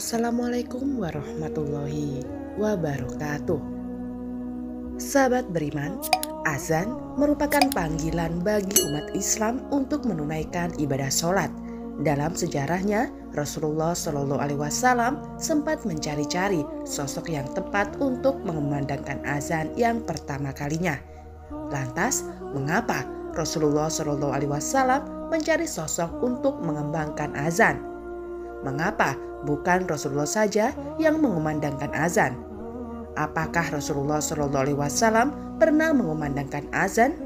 Assalamualaikum warahmatullahi wabarakatuh. Sahabat beriman, azan merupakan panggilan bagi umat Islam untuk menunaikan ibadah sholat. Dalam sejarahnya, Rasulullah Shallallahu Alaihi Wasallam sempat mencari-cari sosok yang tepat untuk mengumandangkan azan yang pertama kalinya. Lantas, mengapa Rasulullah Shallallahu Alaihi Wasallam mencari sosok untuk mengembangkan azan? Mengapa bukan Rasulullah saja yang mengumandangkan azan? Apakah Rasulullah Shallallahu Alaihi Wasallam pernah mengumandangkan azan?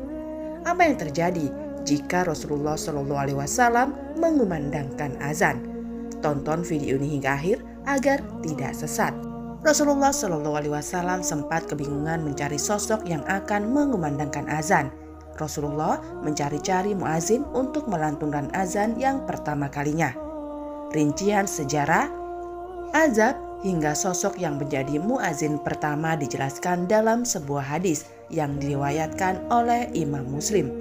Apa yang terjadi jika Rasulullah Shallallahu Alaihi Wasallam mengumandangkan azan? Tonton video ini hingga akhir agar tidak sesat. Rasulullah Shallallahu Alaihi Wasallam sempat kebingungan mencari sosok yang akan mengumandangkan azan. Rasulullah mencari-cari muazin untuk melantunkan azan yang pertama kalinya. Rincian sejarah azan hingga sosok yang menjadi muazin pertama dijelaskan dalam sebuah hadis yang diriwayatkan oleh Imam Muslim.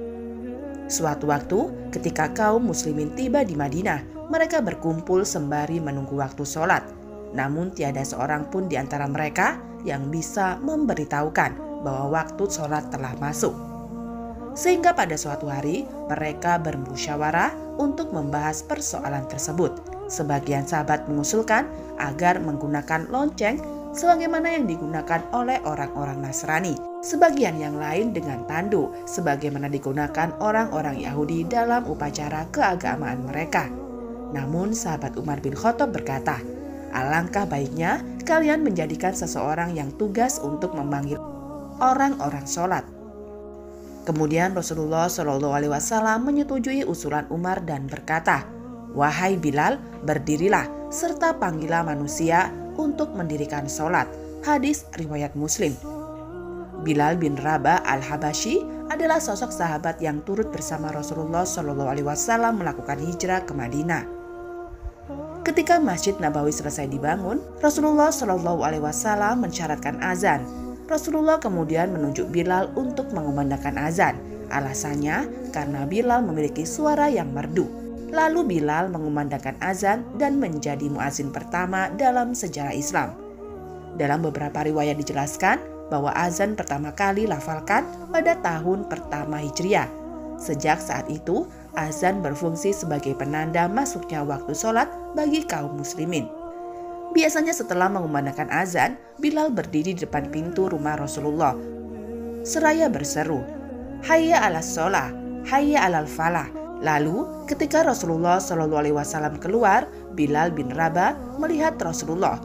Suatu waktu ketika kaum muslimin tiba di Madinah, mereka berkumpul sembari menunggu waktu sholat. Namun tiada seorang pun di antara mereka yang bisa memberitahukan bahwa waktu sholat telah masuk. Sehingga pada suatu hari mereka bermusyawarah untuk membahas persoalan tersebut. Sebagian sahabat mengusulkan agar menggunakan lonceng sebagaimana yang digunakan oleh orang-orang Nasrani. Sebagian yang lain dengan tandu sebagaimana digunakan orang-orang Yahudi dalam upacara keagamaan mereka. Namun sahabat Umar bin Khattab berkata, "Alangkah baiknya kalian menjadikan seseorang yang tugas untuk memanggil orang-orang sholat." Kemudian Rasulullah Shallallahu Alaihi Wasallam menyetujui usulan Umar dan berkata, "Wahai Bilal, berdirilah serta panggillah manusia untuk mendirikan sholat." Hadis riwayat Muslim. Bilal bin Rabah al-Habasyi adalah sosok sahabat yang turut bersama Rasulullah Shallallahu Alaihi Wasallam melakukan hijrah ke Madinah. Ketika Masjid Nabawi selesai dibangun, Rasulullah Shallallahu Alaihi Wasallam mensyaratkan azan. Rasulullah kemudian menunjuk Bilal untuk mengumandangkan azan. Alasannya karena Bilal memiliki suara yang merdu. Lalu Bilal mengumandangkan azan dan menjadi muazin pertama dalam sejarah Islam. Dalam beberapa riwayat dijelaskan bahwa azan pertama kali lafalkan pada tahun pertama Hijriah. Sejak saat itu, azan berfungsi sebagai penanda masuknya waktu sholat bagi kaum muslimin. Biasanya setelah mengumandangkan azan, Bilal berdiri di depan pintu rumah Rasulullah seraya berseru, "Hayya 'alas shalah, hayya 'alal falah." Lalu ketika Rasulullah Shallallahu Alaihi Wasallam keluar, Bilal bin Rabah melihat Rasulullah.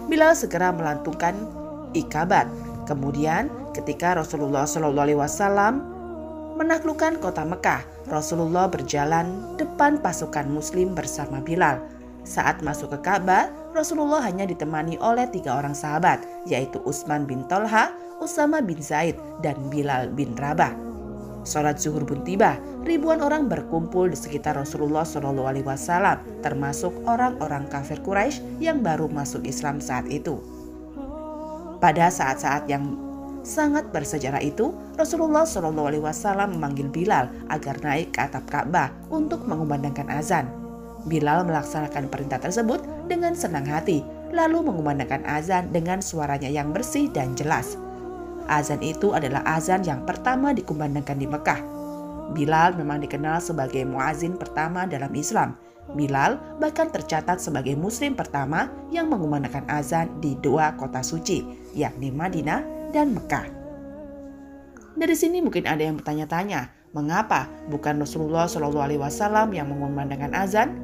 Bilal segera melantunkan ikabat. Kemudian ketika Rasulullah Shallallahu Alaihi Wasallam menaklukkan kota Mekah, Rasulullah berjalan depan pasukan Muslim bersama Bilal. Saat masuk ke Ka'bah, Rasulullah hanya ditemani oleh 3 orang sahabat, yaitu Utsman bin Tolha, Usama bin Zaid, dan Bilal bin Rabah. Sholat zuhur pun tiba, ribuan orang berkumpul di sekitar Rasulullah Shallallahu Alaihi Wasallam, termasuk orang-orang kafir Quraisy yang baru masuk Islam saat itu. Pada saat-saat yang sangat bersejarah itu, Rasulullah Shallallahu Alaihi Wasallam memanggil Bilal agar naik ke atap Ka'bah untuk mengumandangkan azan. Bilal melaksanakan perintah tersebut dengan senang hati, lalu mengumandangkan azan dengan suaranya yang bersih dan jelas. Azan itu adalah azan yang pertama dikumandangkan di Mekah. Bilal memang dikenal sebagai muazin pertama dalam Islam. Bilal bahkan tercatat sebagai muslim pertama yang mengumandangkan azan di 2 kota suci, yakni Madinah dan Mekah. Dari sini mungkin ada yang bertanya-tanya, mengapa bukan Rasulullah Shallallahu Alaihi Wasallam yang mengumandangkan azan?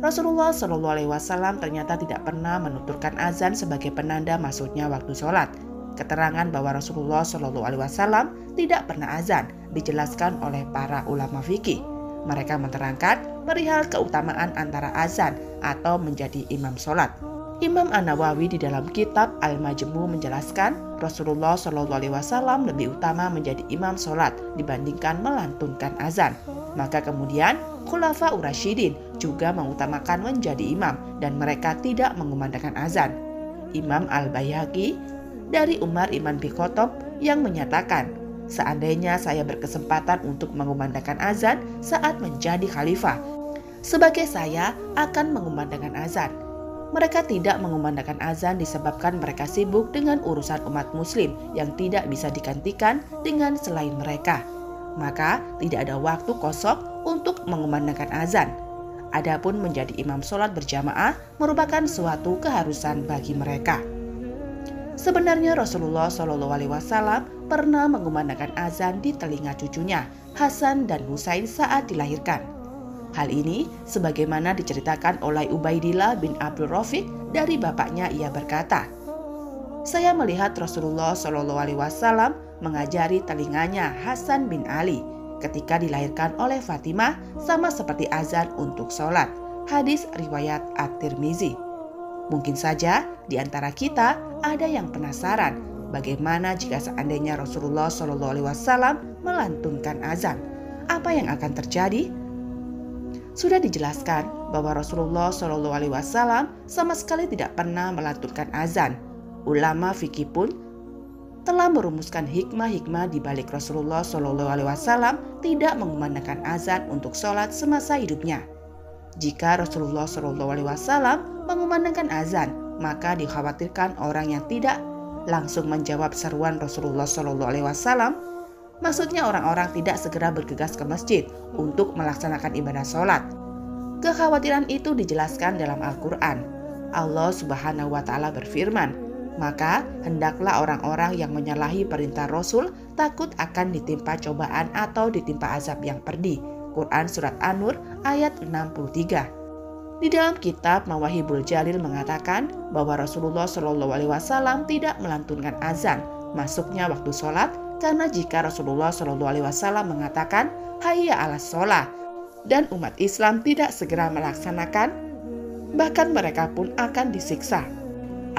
Rasulullah Shallallahu Alaihi Wasallam ternyata tidak pernah menuturkan azan sebagai penanda masuknya waktu sholat. Keterangan bahwa Rasulullah Shallallahu Alaihi Wasallam tidak pernah azan dijelaskan oleh para ulama fikih. Mereka menerangkan perihal keutamaan antara azan atau menjadi imam sholat. Imam An-Nawawi di dalam kitab Al-Majmu' menjelaskan Rasulullah Shallallahu Alaihi Wasallam lebih utama menjadi imam sholat dibandingkan melantunkan azan. Maka kemudian Khulafaur Rasyidin juga mengutamakan menjadi imam dan mereka tidak mengumandangkan azan. Imam Al-Baihaqi dari Umar bin Khattab yang menyatakan, "Seandainya saya berkesempatan untuk mengumandangkan azan saat menjadi khalifah, sebagai saya akan mengumandangkan azan." Mereka tidak mengumandangkan azan disebabkan mereka sibuk dengan urusan umat muslim yang tidak bisa digantikan dengan selain mereka. Maka tidak ada waktu kosong untuk mengumandangkan azan. Adapun menjadi imam sholat berjamaah merupakan suatu keharusan bagi mereka. Sebenarnya Rasulullah SAW pernah mengumandangkan azan di telinga cucunya, Hasan dan Husain saat dilahirkan. Hal ini sebagaimana diceritakan oleh Ubaidillah bin Abdul Rafiq dari bapaknya, ia berkata, "Saya melihat Rasulullah SAW mengajari telinganya Hasan bin Ali ketika dilahirkan oleh Fatimah sama seperti azan untuk sholat." Hadis riwayat At-Tirmizi. Mungkin saja di antara kita ada yang penasaran bagaimana jika seandainya Rasulullah SAW melantunkan azan. Apa yang akan terjadi? Sudah dijelaskan bahwa Rasulullah SAW sama sekali tidak pernah melantunkan azan. Ulama fikih pun telah merumuskan hikmah-hikmah di balik Rasulullah SAW tidak mengumandangkan azan untuk sholat semasa hidupnya. Jika Rasulullah SAW mengumandangkan azan, maka dikhawatirkan orang yang tidak langsung menjawab seruan Rasulullah SAW. Maksudnya orang-orang tidak segera bergegas ke masjid untuk melaksanakan ibadah sholat. Kekhawatiran itu dijelaskan dalam Al-Quran. Allah Subhanahu wa Ta'ala berfirman, "Maka hendaklah orang-orang yang menyalahi perintah Rasul takut akan ditimpa cobaan atau ditimpa azab yang pedih." Quran Surat An-Nur ayat 63. Di dalam kitab Mawahibul Jalil mengatakan bahwa Rasulullah SAW tidak melantunkan azan masuknya waktu sholat, karena jika Rasulullah SAW mengatakan hayya 'alas sholah dan umat Islam tidak segera melaksanakan, bahkan mereka pun akan disiksa.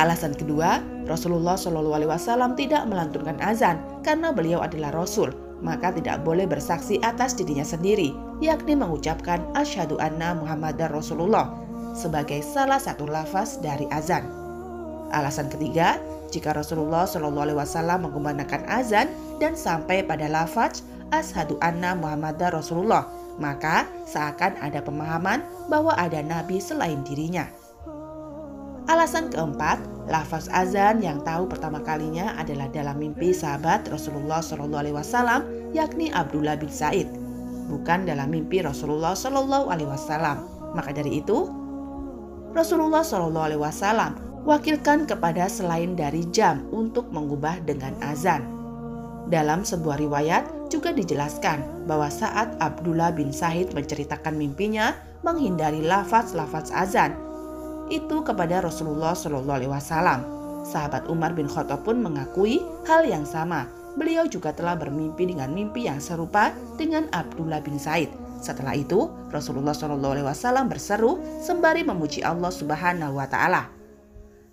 Alasan kedua, Rasulullah SAW tidak melantunkan azan karena beliau adalah Rasul, maka tidak boleh bersaksi atas dirinya sendiri, yakni mengucapkan asyhadu anna Muhammadar Rasulullah sebagai salah satu lafaz dari azan. Alasan ketiga, jika Rasulullah SAW mengumandangkan azan dan sampai pada lafaz asyhadu anna Muhammadar Rasulullah, maka seakan ada pemahaman bahwa ada nabi selain dirinya. Alasan keempat, lafaz azan yang tahu pertama kalinya adalah dalam mimpi sahabat Rasulullah SAW, yakni Abdullah bin Said, bukan dalam mimpi Rasulullah SAW. Maka dari itu, Rasulullah SAW wakilkan kepada selain dari jam untuk mengubah dengan azan. Dalam sebuah riwayat juga dijelaskan bahwa saat Abdullah bin Said menceritakan mimpinya menghindari lafaz-lafaz azan itu kepada Rasulullah SAW, sahabat Umar bin Khattab pun mengakui hal yang sama. Beliau juga telah bermimpi dengan mimpi yang serupa dengan Abdullah bin Said. Setelah itu, Rasulullah SAW berseru sembari memuji Allah Subhanahu wa Ta'ala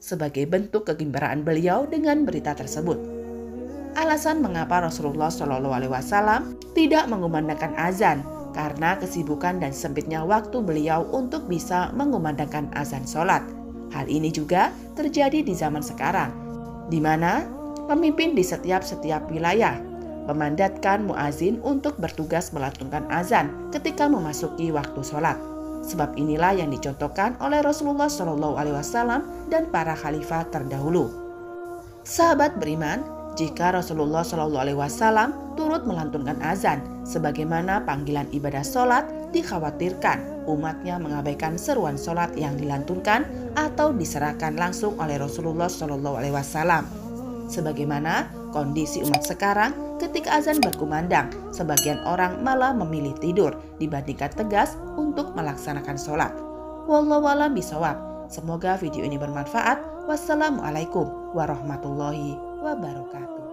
sebagai bentuk kegembiraan beliau dengan berita tersebut. Alasan mengapa Rasulullah SAW tidak mengumandangkan azan karena kesibukan dan sempitnya waktu beliau untuk bisa mengumandangkan azan sholat. Hal ini juga terjadi di zaman sekarang, di mana pemimpin di setiap wilayah memandatkan muazin untuk bertugas melantunkan azan ketika memasuki waktu sholat. Sebab inilah yang dicontohkan oleh Rasulullah SAW dan para khalifah terdahulu. Sahabat beriman, jika Rasulullah SAW turut melantunkan azan sebagaimana panggilan ibadah sholat, dikhawatirkan umatnya mengabaikan seruan sholat yang dilantunkan atau diserahkan langsung oleh Rasulullah SAW. Sebagaimana kondisi umat sekarang ketika azan berkumandang, sebagian orang malah memilih tidur dibandingkan tegas untuk melaksanakan sholat. Wallahu a'lam bishawab. Semoga video ini bermanfaat. Wassalamualaikum warahmatullahi wabarakatuh.